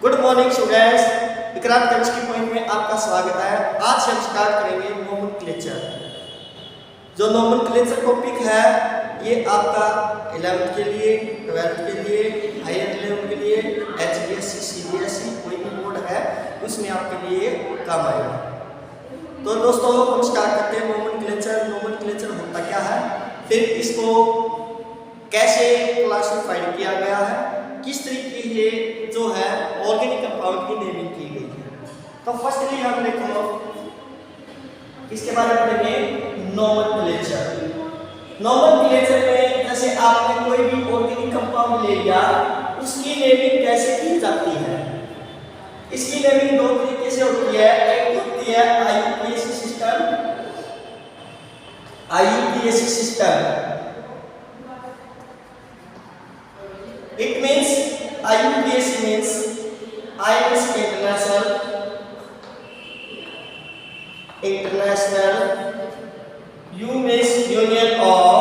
Good morning students, Vikrant chemistry point में आपका स्वागत है। आज हम स्टार्ट करेंगे नोमेनक्लेचर। जो नोमेनक्लेचर टॉपिक है ये आपका 11th के लिए, 12th के लिए, हायर लेवल के लिए, HBSC CBSE कोई भी बोर्ड है उसमें आपके लिए काम आएगा। तो दोस्तों हम स्टार्ट करते हैं नोमेनक्लेचर। नोमेनक्लेचर होता क्या है, फिर इसको कैसे क्लासिफाइड किया गया है, किस तरीके ये जो है ऑर्गेनिक कंपाउंड की नेमिंग की गई है। तो फर्स्टली हम देखो इसके बारे में पढ़ेंगे नोमेनक्लेचर। नोमेनक्लेचर में जैसे आपने कोई भी ऑर्गेनिक कंपाउंड ले लिया, उसकी नेमिंग कैसे की जाती है। इसकी नेमिंग दो तरीके से होती है। एक होती है IUPAC system. IUPAC system it means IUPAC means international, U means union of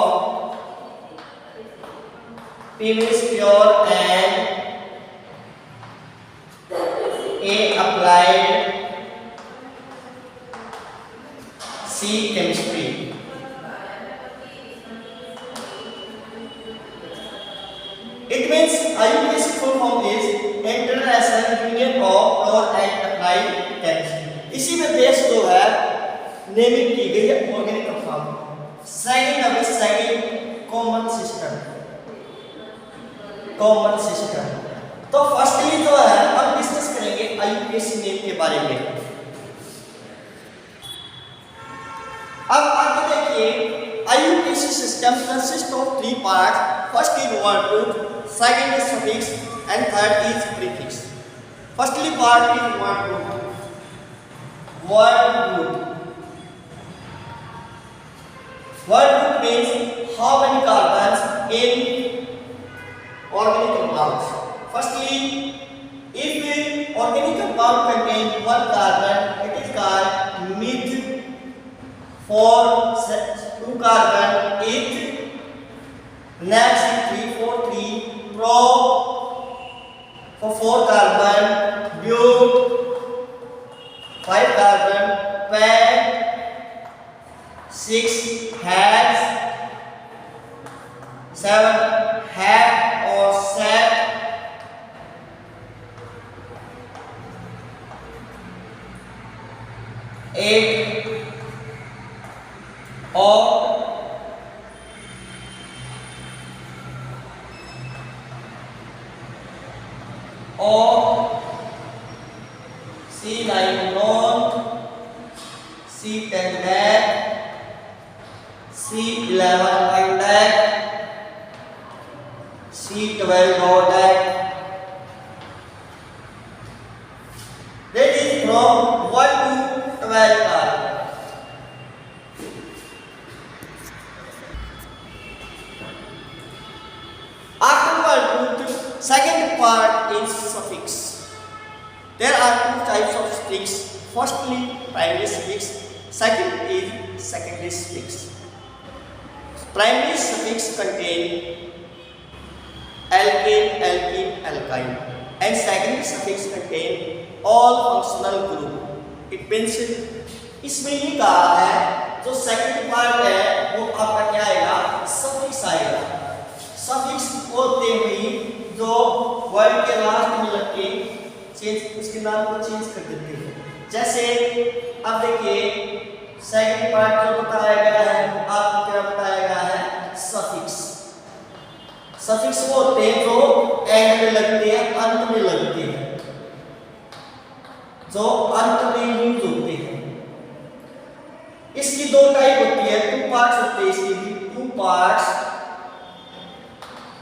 P means pure and A applied, C chemistry. It means IUPAC full form is International Union of Pure and Applied Chemistry। इसी में base जो है naming की गई है organic compound. Second common system. तो firstly जो है हम डिस्कस करेंगे IUPAC नेम के बारे में। अब आगे देखिए, IUPAC system consists of 3 parts. First is word root, second is suffix, and third is prefix. Firstly part is word root. Word root means how many carbons in organic compounds. Firstly, if organic compound contains 1 carbon, it is called mid. For 2 carbon, it. Next 3 4 3 pro. For 4 carbon, but. 5 carbon, pen. 6 has. 7 have or set. 8 or. C9 non, C10 back, C11 back, C12 no back. That is from 1 to 12 carbon. Second part is suffix. There are 2 types of suffix. Firstly, primary suffix. Second is secondary suffix. Primary suffix contain alkane, alkene, alkyne, and secondary suffix contain all functional group. It means इसमें ये कहा है जो second part है वो आपका क्या आएगा, सफिक्स आएगा। सफिक्स होते हुए जो वर्ड के लास्ट में लग के चेंज, उसके नाम को चेंज कर देते हैं। जैसे अब देखिए सेकंड पार्ट जो बताया गया है आपको क्या बताया गया है, सफिक्स। सफिक्स वो होते हैं जो एंड में लगते हैं, अंत में लगते हैं, जो अंत में यूज होते हैं। इसकी 2 टाइप होती है, 2 पार्ट्स होते हैं इसके भी, 2 पार्ट्स।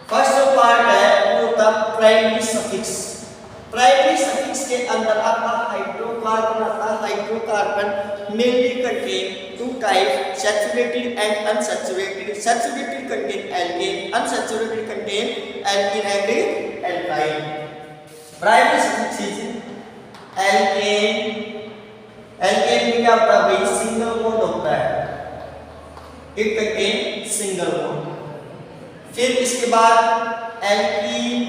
फर्स्ट जो पार्ट है वो होता है प्राइमरी सफिक्स। प्राइमरी सफिक्स के अंदर आपका हाइड्रोकार्बन आता है। Hydrocarbon mainly contain 2 type, saturated and unsaturated. Saturated contain alkane, unsaturated contain alkene and alkyne. Primary suffix is alkane. Alkane में क्या होता है भाई, सिंगल बॉन्ड होता है, इट कंटेन सिंगल बॉन्ड। फिर इसके बाद एल्कीन,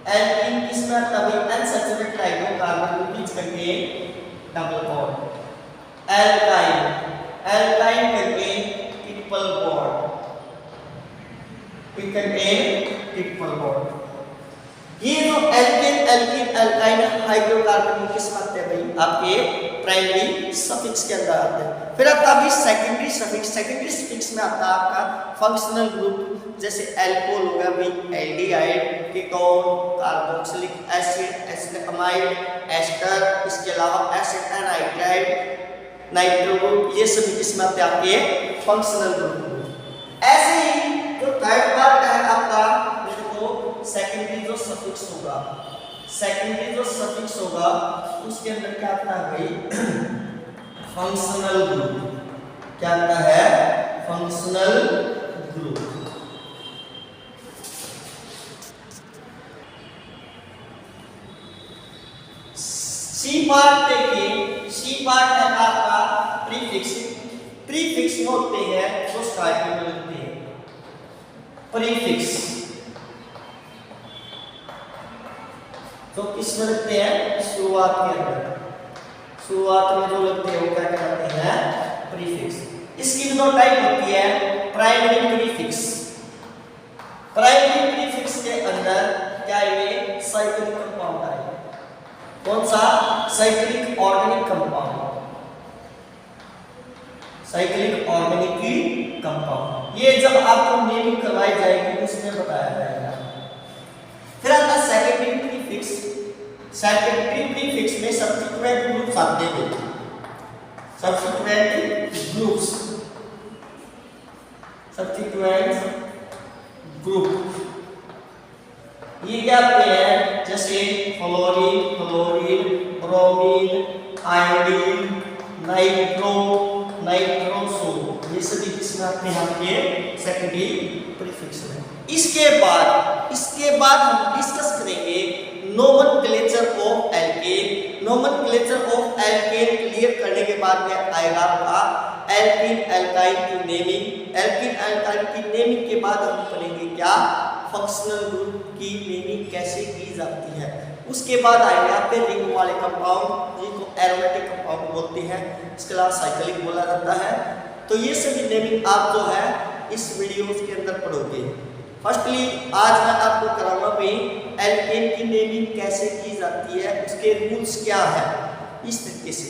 एल्कीन किसमें तभी unsaturated hydrocarbon which contain double bond. Alkyne alkyne contain triple bond, it contain triple bond. ये जो एल्केन एल्कीन एल्काइन हाइड्रोकार्बन किस में आते हैं भाई, आपके प्राइमरी सफिक्स के अंदर आते हैं। फिर आता है सेकेंडरी सफिक्स। सेकेंडरी सफिक्स में आता है आपका फंक्शनल ग्रुप, जैसे एल्कोहल हो गया भाई aldehyde, ketone, carboxylic acid, acid amide, ester, इसके अलावा एसिड एनाइड्राइड, नाइट्रो ग्रुप, ये सभी किस में आते हैं आपके फंक्शनल ग्रुप। ऐसे ही जो थर्ड पार्ट है आपका सेकेंडरी जो सफिक्स होगा, सेकेंडरी जो सफिक्स होगा उसके अंदर क्या आता है भाई फंक्शनल ग्रुप। क्या आता है फंक्शनल ग्रुप। सी पार्ट देखिए, सी पार्ट है आपका प्रीफिक्स। प्रीफिक्स में होते हैं जो स्टार्टिंग में लगते हैं प्रीफिक्स, तो किस में लगते हैं शुरुआत के अंदर, शुरुआत में जो लगते हैं वो क्या कहलाते हैं प्रीफिक्स। इसकी दो टाइप होती है प्राइमरी प्रीफिक्स। प्राइमरी प्रीफिक्स के अंदर क्या ये साइक्लिक कंपाउंड आएगा। कौन सा? Cyclic organic compound, cyclic organic compound. ये जब आपको नेमिंग करवाई जाएगी उसमें बताया जाएगा। फिर आता है सेकेंडरी प्रीफिक्स। सेकेंडरी प्रीफिक्स में सब्सिक्वेंट ग्रुप्स आते हैं, सब्सिक्वेंट ग्रुप्स, सब्सिक्वेंट ग्रुप ये क्या आते हैं, जैसे fluorine, chlorine, bromine, iodine, nitro, nitroso, ये सभी किसमें आते हैं आपके सेकेंडरी प्रीफिक्स में। इसके बाद हम डिस्कस करेंगे nomenclature of alkene. Nomenclature of alkene clear करने के बाद में आएगा आपका एल्कीन एल्काइन की नेमिंग। एल्कीन एल्काइन की नेमिंग के बाद हम पढ़ेंगे क्या फंक्शनल ग्रुप की नेमिंग कैसे की जाती है। उसके बाद आएंगे आपके रिंग वाले कंपाउंड जिनको एरोमेटिक कंपाउंड बोलते हैं, इसके अलावा साइक्लिक बोला जाता है। तो ये सभी नेमिंग आप जो है इस वीडियो के अंदर पढ़ोगे। फर्स्टली आज मैं आपको कराऊंगा भाई एल्केन की नेमिंग कैसे की जाती है, उसके रूल्स क्या है, इस तरीके से।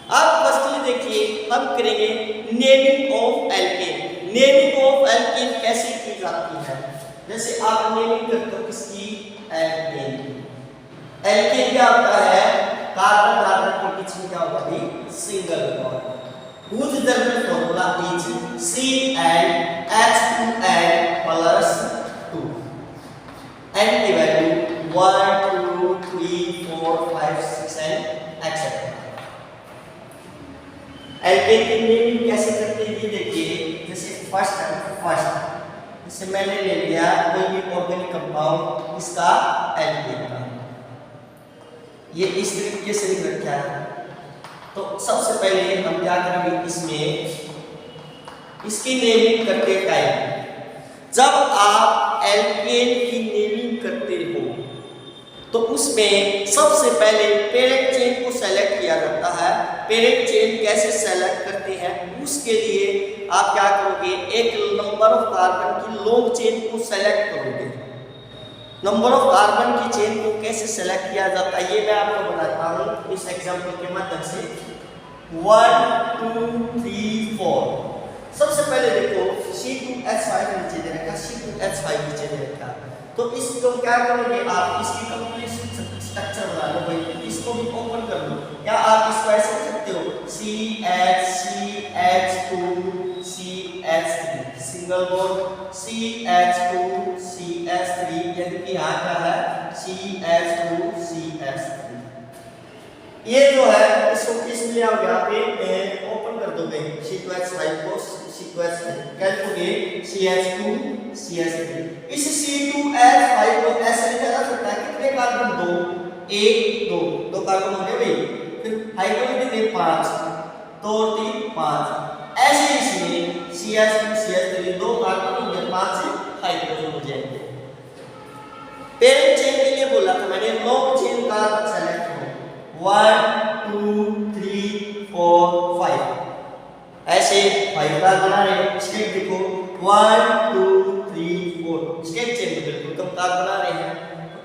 अब फर्स्टली देखिए हम करेंगे naming of alkene. Naming of alkene कैसे की जाती है, जैसे आप नेमिंग करते हो किसकी, एल्केन। एल्केन क्या होता है, कार्बन कार्बन के बीच में क्या होगा भाई single bond. whose general formula is CnH2n plus 2 and the value 1 2 3 4 5 6 and etc. Alkene की नेमिंग कैसे करते हैं ये देखिए। जैसे फर्स्ट जैसे मैंने ले लिया कोई भी ऑर्गेनिक कंपाउंड इसका एल्केन का, ये इस तरीके से लिख रखा है। तो सबसे पहले हम क्या करेंगे, इसमें इसकी नेमिंग करते टाइम जब आप एल्केन की नेमिंग करते हो तो उसमें सबसे पहले पेरेंट चेन को सेलेक्ट किया जाता है। पेरेंट चेन कैसे सेलेक्ट करते हैं, उसके लिए आप क्या करोगे, एक नंबर ऑफ कार्बन की लॉन्ग चेन को सेलेक्ट करोगे। नंबर ऑफ कार्बन की चेन को कैसे सेलेक्ट किया जाता है ये मैं आपको बताता हूँ इस एग्जांपल के माध्यम से। 1 2 3 4 सबसे पहले देखो C2H5 नीचे दे रखा, C2H5 नीचे दे रखा। तो इसको क्या करोगे आप, इसकी कंप्लीट स्ट्रक्चर बना लो भाई, इसको भी ओपन कर लो। क्या आप इसको ऐसे कर सकते हो CH2 CH3 single bond CH2 CH3, यानी कि यहाँ क्या है CH2 CH3। ये जो है इसको किस लिए आओगे यहाँ पे ओपन कर दोगे C2H5 को C2H5 क्या लिखोगे CH2 CH3। इस C2H5 को ऐसे लिखा जा सकता है कितने कार्बन, 2 1 2 कार्बन हो गए भाई। फिर हाइड्रोजन कितने 5 2 3 5। ऐसे इसमें CH3 दो कार्बन हो गए, 5 हाइड्रोजन हो जाएंगे। पेरेंट चेन के लिए बोला था मैंने, लॉन्ग चेन कार्बन सेलेक्ट करो, 1 2 3 4 5 ऐसे 5 कार्बन बना रहे हैं। स्टेप देखो 1 2 3 4 स्टेप चेन में बिल्कुल कम कार्बन बना रहे हैं।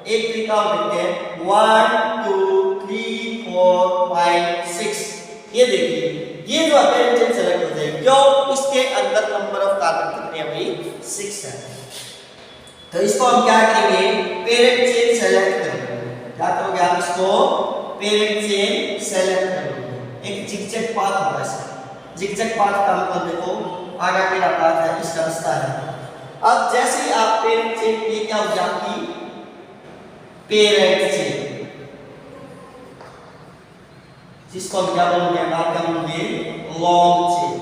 एक तरीका और देखते हैं 1 2 3 4 5 6। ये देखिए ये जो पेरेंट चेन सेलेक्ट हो जाएगी, क्यों? इसके अंदर नंबर ऑफ कार्बन कितने हैं भाई? 6 है। तो इसको हम क्या करेंगे? पेरेंट चेन सेलेक्ट करेंगे। क्या करोगे आप? इसको पेरेंट चेन सेलेक्ट करोगे। एक जिगजैग पाथ होगा इसका। जिगजैग पाथ का मतलब देखो आगे मेरा पाथ है, इसका रास्ता है। अब जैसे ही आप पेरेंट चेन, ये क्या हो गया आपकी पेरेंट चेन, जिसको हम क्या बोलोगे? आप क्या बोलोगे? Long chain.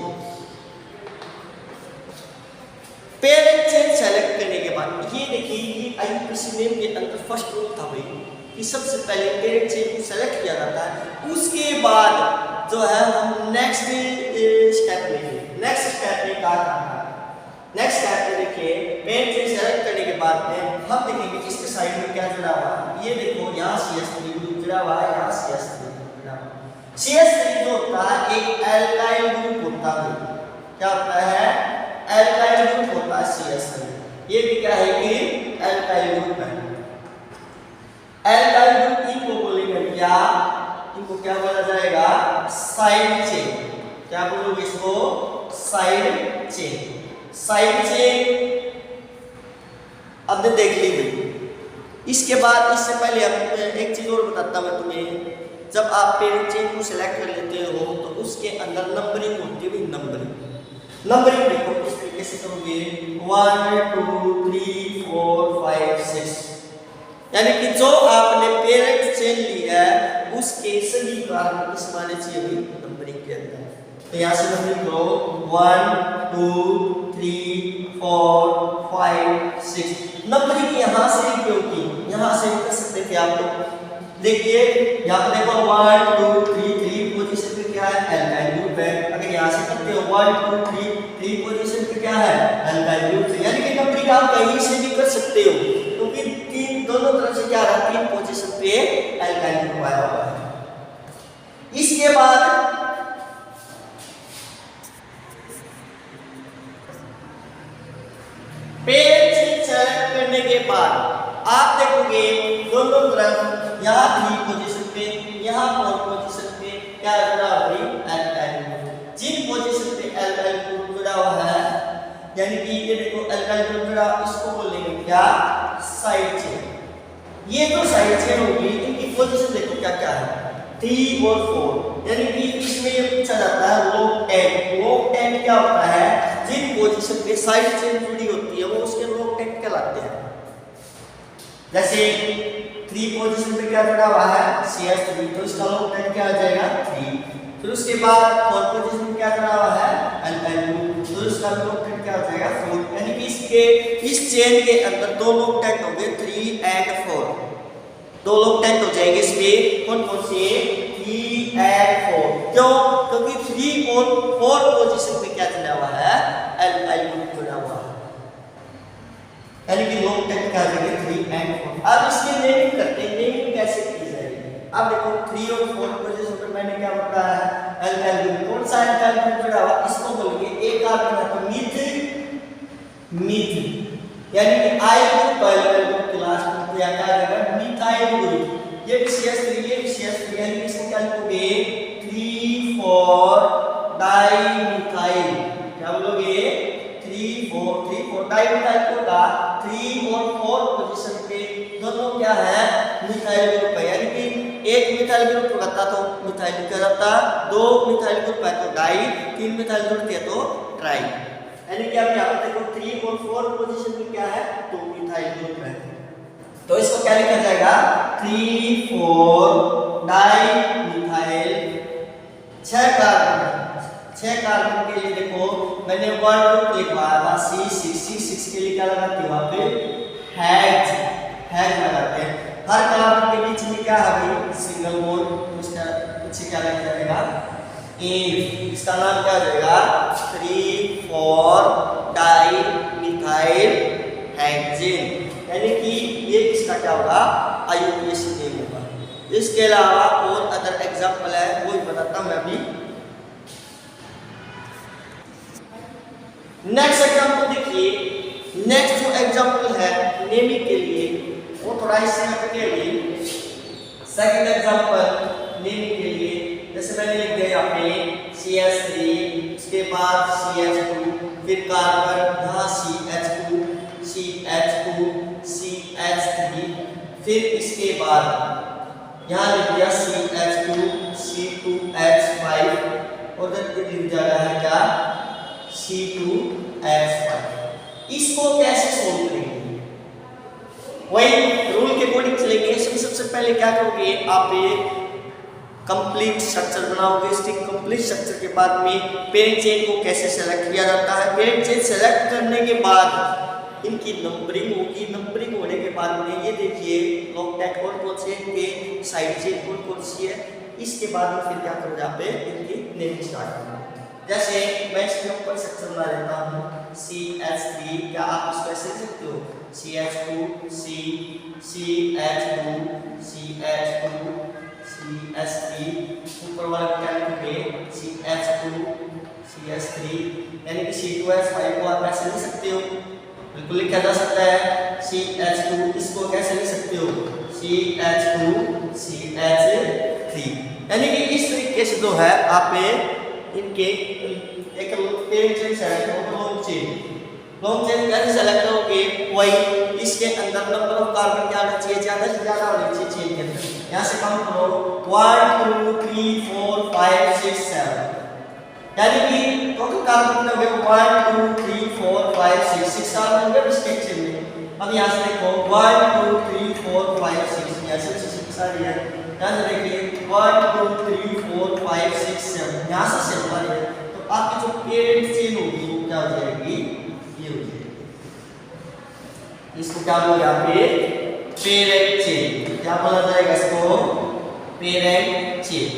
Parent chain select करने के बाद ये देखिए, ये IUPAC नेम के अंदर फर्स्ट रूल था भाई कि सबसे पहले पेरेंट चेन को सेलेक्ट किया जाता है, उसके बाद जो है हम नेक्स्ट स्टेप लेंगे। नेक्स्ट स्टेप में क्या करना है? नेक्स्ट स्टेप में देखिए पेरेंट चेन सेलेक्ट करने के बाद में हम देखेंगे इसके साइड में क्या जुड़ा हुआ है। ये देखो यहाँ CH3 ग्रुप जुड़ा हुआ है, यहाँ CH3 जुड़ा हुआ है। CH3 जो होता है एक एल्काइल ग्रुप होता है। क्या होता है? एल्काइल ग्रुप होता है CH3। ये भी क्या है कि एल्काइल ग्रुप है। एल्काइल ग्रुप इनको बोलेंगे क्या? इनको क्या बोला जाएगा? Side chain. क्या बोलोगे इसको? Side chain. साइड चेन अब देख लीजिए। इसके बाद इससे पहले अब एक चीज और बताता मैं तुम्हें, जब आप पेरेंट चेन को सिलेक्ट कर लेते हो तो उसके अंदर नंबरिंग होती है। नंबरिंग देखो इस तरीके से करोगे 1 2 3 4 5 6, यानी कि जो आपने पेरेंट चेन ली है उसके सभी कार्बन किस माने चाहिए नंबरिंग के अंदर। तो यहाँ से नंबरिंग करो 1 2 3 4 5 6। नंबरिंग यहाँ से क्यों की? यहाँ से कर सकते थे आप लोग। देखिए यहाँ पर देखो 1 2 3 पोजीशन पे क्या है? एल्काइल ग्रुप है। अगर यहाँ से करते हो 1 2 3 पोजीशन पे क्या है? एल्काइल ग्रुप है। यानी कि नंबरिंग आप कहीं से भी कर सकते हो, क्योंकि तीन दोनों तरफ से क्या रहा? 3 पोजीशन पे एल्काइल ग्रुप आया हुआ है। इसके बाद पेरेंट चेन सेलेक्ट करने के बाद आप देखोगे दोनों तरफ यहाँ 3 पोजीशन पे, यहाँ 4 पोजीशन पे क्या जुड़ा हुआ है? Alkyl group. जिन पोजीशन पे एल्काइल ग्रुप जुड़ा हुआ है, यानी कि ये देखो एल्काइल ग्रुप जुड़ा, इसको बोलेंगे क्या? Side chain. ये तो साइड चेन होगी, इनकी पोजीशन देखो क्या क्या है? 3 और 4। यानी कि इसमें ये पूछा जाता है लॉन्ग एंड। लॉन्ग एंड क्या होता है? जिन पोजीशन पे साइड चेन जुड़ी होती है वो उसके लॉन्ग एंड कहलाते हैं। जैसे 3 पोजीशन पे क्या जुड़ा हुआ है? CH3, तो इसका लॉन्ग एंड क्या आ जाएगा? 3। फिर उसके बाद 4 पोजीशन पे क्या जुड़ा हुआ है? एल्काइल ग्रुप, तो इसका लॉन्ग एंड क्या हो जाएगा? 4। यानी कि इसके इस चेन के अंदर दो लॉन्ग एंड होंगे 3 एंड 4। दो लॉन्ग एंड हो जाएंगे इसमें। कौन कौन से? 3 एंड 4। क्यों? क्योंकि 3 और 4 पोजीशन पे क्या जुड़ा हुआ है? एल्काइल ग्रुप जुड़ा हुआ है। यानी कि लॉन्ग टेक क्या देंगे 3 एंड 4। अब इसकी नेमिंग करते हैं। नेमिंग कैसे की जाएगी? अब देखो 3 और 4 पोजीशन पर मैंने क्या बताया है? Alkyl group. कौन सा एल्काइल ग्रुप जुड़ा हुआ? इसको बोलेंगे एक कार्बन है तो मिथ, यानी कि आई ग्रुप एल्काइल ग्रुप के लास्ट में क्या आएगा? Methyl group. ये भी CH3, ये भी CH3, यानी कि इसको क्या लिखोगे? 3 4 डाइमिथाइल। क्या बोलोगे? 3 4 डाइमिथाइल होगा। 3 और 4 पोजीशन पे दोनों क्या है? मिथाइल ग्रुप है। यानी कि एक मिथाइल ग्रुप रहता तो मिथाइल कहलाता, 2 मिथाइल ग्रुप है तो डाई, 3 मिथाइल ग्रुप है तो ट्राई। यानी कि अब यहाँ पर देखो 3 और 4 पोजीशन पे क्या है? 2 मिथाइल ग्रुप है। तो इसको क्या लिखा जाएगा? 3 4 डाइमिथाइल। 6 कार्बन के लिए देखो मैंने वर्ड रूट लिखवाया था C6 के लिए क्या लगाते हो? वहां पे हैज लगाते हैं। हर कार्बन के बीच में क्या है भाई? Single bond. उसका पीछे क्या लग जाएगा? इफ इसका नाम क्या हो जाएगा 3,4 डाइमिथाइल हेक्सेन, यानी कि ये इसका क्या होगा IUPAC नेम होगा। इसके अलावा और अदर एग्जाम्पल है वो ही बताता हूं मैं अभी। नेक्स्ट एग्जाम्पल देखिए, नेक्स्ट जो एग्जाम्पल है नेमिंग के लिए वो थोड़ा इससे हटके। सेकंड एग्जाम्पल नेमिंग के लिए जैसे मैंने लिख दिया यहाँ पे CH3, उसके बाद CH2, फिर कार्बन यहाँ CH2, CH2, CH3, फिर इसके बाद यहाँ लिख दिया CH2, C2H5 और इधर लिख जा रहा है क्या C2H5। इसको कैसे सोल्व करेंगे? वही रूल के अकॉर्डिंग चलेंगे। सबसे पहले क्या करोगे, आप एक कंप्लीट स्ट्रक्चर बनाओगे। इसके कंप्लीट स्ट्रक्चर के बाद में पेरेंट चेन को कैसे सेलेक्ट किया जाता है। पेरेंट चेन सेलेक्ट करने के बाद इनकी नंबरिंग होगी। नंबरिंग होने के बाद में ये देखिए लॉन्ग टैग कौन से इनके साइड चेन कौन सी है। इसके बाद में फिर क्या करो, यहाँ पे इनकी नेमिंग स्टार्ट करो। जैसे मैं इसके ऊपर स्ट्रक्चर बना लेता हूँ CH3, क्या आप इसको ऐसे लिख सकते हो CH2, CH2, CH2, CH3, ऊपर वाला क्या लिखोगे CH2, CH3, यानी कि C2H5 को आप ऐसे लिख सकते हो, बिल्कुल लिखा जा सकता है CH2। इसको कैसे लिख सकते हो CH2, CH3, यानी कि इस तरीके से जो है आप इनके एक पेरेंट चेन सेलेक्ट करो। लॉन्ग चेन कैसे सेलेक्ट करोगे, वही इसके अंदर नंबर ऑफ कार्बन क्या होना चाहिए, ज्यादा से ज्यादा होना चाहिए चेन के अंदर। यहाँ से काउंट करो 1 2 3 4 5 6 7, यानी कि टोटल कार्बन हो गए 1 2 3 4 5 6 कार्बन हो गए प्रत्येक चेन में। अब यहाँ से देखो 1 2 3 4 5 6, यहाँ से 6 सारी है। यहाँ से देखिए 1 2 3 4 5 6 7, यहाँ से 7 आ रही है। तो आपकी जो पेरेंट चेन होगी वो क्या हो जाएगी, ये हो जाएगी। इसको क्या बोलेंगे यहाँ पे पेरेंट चेन। क्या बोला जाएगा इसको पेरेंट चेन।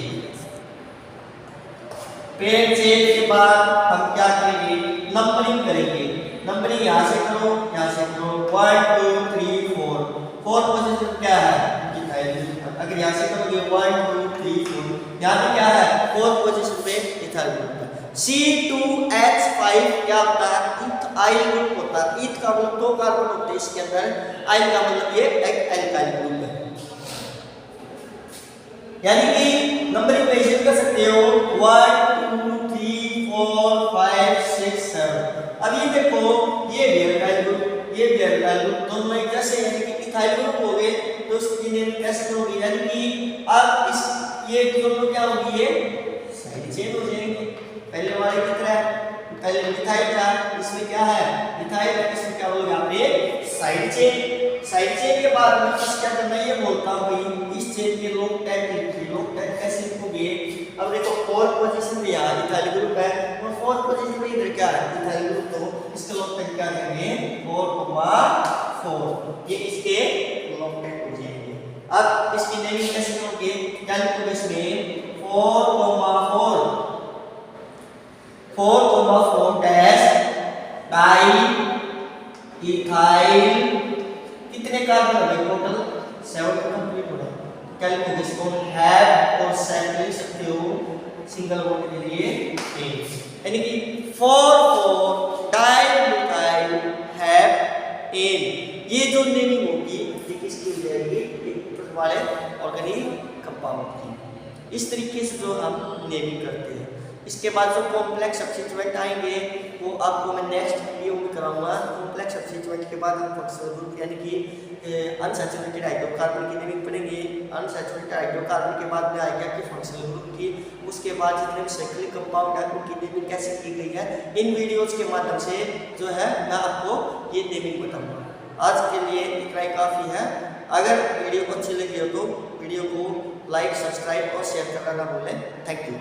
पेरेंट चेन के बाद हम क्या करेंगे, नंबरिंग करेंगे। नंबरिंग यहाँ से करो, यहाँ से करो 1 2 3 4, 4 पोजीशन क्या है इथाइल। अगर यहाँ से करोगे 1 2 3 4, यहाँ पे क्या है 4 पोजीशन पे इथाइल ग्रुप है। C2H5 क्या होता है, इथाइल ग्रुप होता है। इथ का मतलब 2 कार्बन होते हैं इसके अंदर, आइल का मतलब ये एक एल्काइल ग्रुप है। यानी कि नंबरिंग पे इसे कर सकते हो 1 2 3 4 5 6 7। अब ये देखो ये भी एल्काइल ग्रुप, ये भी एल्काइल ग्रुप, दोनों एक जैसे, यानी कि इथाइल ग्रुप हो गए। तो उसकी नेमिंग कैसे करोगे, यानी कि अब इस ये दोनों क्या होगी, ये साइड चेन हो जाएंगे। पहले वाले की तरह पहले मिथाइल था, इसमें क्या है मिथाइल, इसमें क्या होगा यहाँ पे साइड चेन। साइड चेन के बाद में क्या करना है, ये बोलता हूँ भाई इस चेन के लॉन्ग टैग लिखिए। लॉन्ग टैग कैसे लिखोगे, अब देखो 4 पोजीशन में यहाँ इथाइल ग्रुप है और 4 पोजीशन में इधर क्या है इथाइल ग्रुप। तो इसका लॉन्ग टैग क्या करेंगे 4,4, ये इसके लॉन्ग टैग हो जाएंगे। अब इसकी नेमिंग कैसे करोगे, क्या लिखोगे इसमें 4,4 डैश डाई इथाइल, कितने कार्बन हो गए टोटल 7 कंप्लीट हो गए। क्या लिखोगे इसको हैव और सेट लिख सकते हो सिंगल बॉन्ड के लिए एन, यानी कि 4,4 डाइमिथाइल हैव एन। ये जो नेमिंग होगी ये किसकी हो जाएगी, एक वाले ऑर्गेनिक कंपाउंड की। इस तरीके से जो हम नेमिंग करते हैं। इसके बाद जो कॉम्प्लेक्स सब्स्टिट्यूएंट आएंगे वो आपको मैं नेक्स्ट वीडियो में कराऊंगा। कॉम्प्लेक्स सब्स्टिट्यूएंट के बाद हम फंक्शनल ग्रुप यानी कि अनसैचुरेटेड हाइड्रोकार्बन की नेमिंग पढ़ेंगे। अनसैचुरेटेड हाइड्रोकार्बन के बाद में आएगा कि फंक्शनल ग्रुप की। उसके बाद जितने भी साइक्लिक कंपाउंड है उनकी नेमिंग कैसे की गई है, इन वीडियोज़ के माध्यम से जो है मैं आपको ये नेमिंग बताऊँगा। आज के लिए इतना ही काफ़ी है। अगर वीडियो अच्छी लगी हो तो वीडियो को लाइक, सब्सक्राइब और शेयर करना ना भूलें। Thank you.